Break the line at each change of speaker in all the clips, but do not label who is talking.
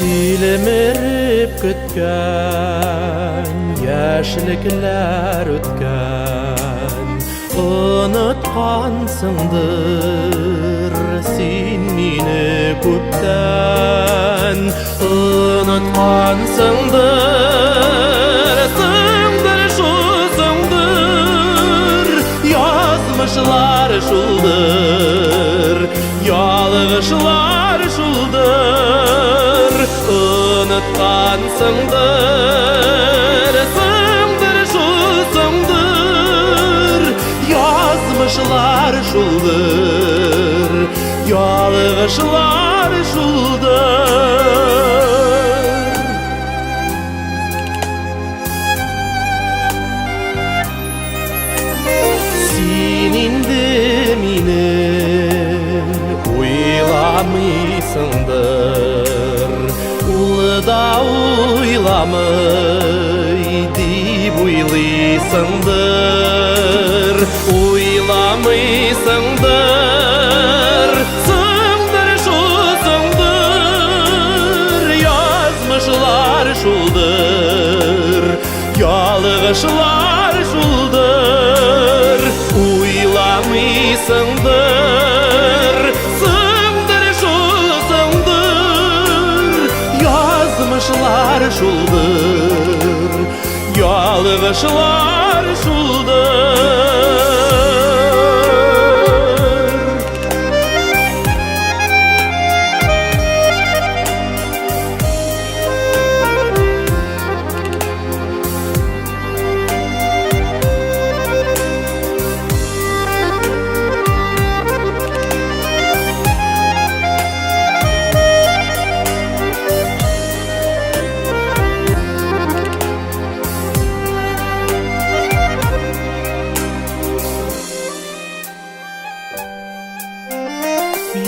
Силемеріп күткен, яшілікілер өткен, ұнытқансыңдыр сен мені көптен. Ұнытқансыңдыр, сыңдыр шусыңдыр, язмышылар шулдыр, ялғышылар шулдыр. Ұнытқансыңдыр, сыңдыр шусыңдыр, язмышылар шулдыр, ялғышылар шулдыр. Сен енді мені ойламайсыңдыр, да ойламай деп ойлайсыңдыр. Ойламайсыңдыр, сыңдыр шусыңдыр, язмышылар шулдыр, ялғышылар шулдыр. Ойламайсыңдыр, сыңдыр шусыңдыр, язмышылар шулдыр, ялғышылар шулдыр.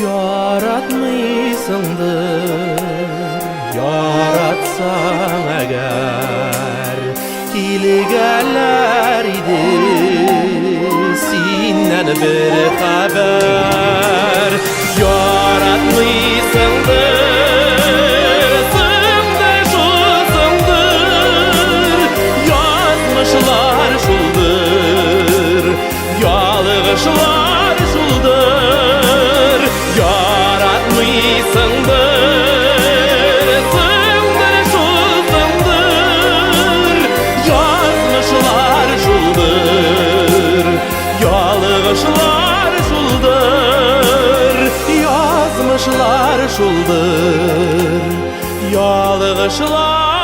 Yaratmайсыңдыр, яратсаң әгәр, килгәләр иде синнән бер хәбәр. Яратмайсыңдыр, сыңдыр шусыңдыр, язмышылар шулдыр, ялғышылар шулдыр. Яратмайсыңдыр, сыңдыр шусыңдыр, язмышылар шулдыр, ялғышылар шулдыр. Язмышылар шулдыр, ялғышылар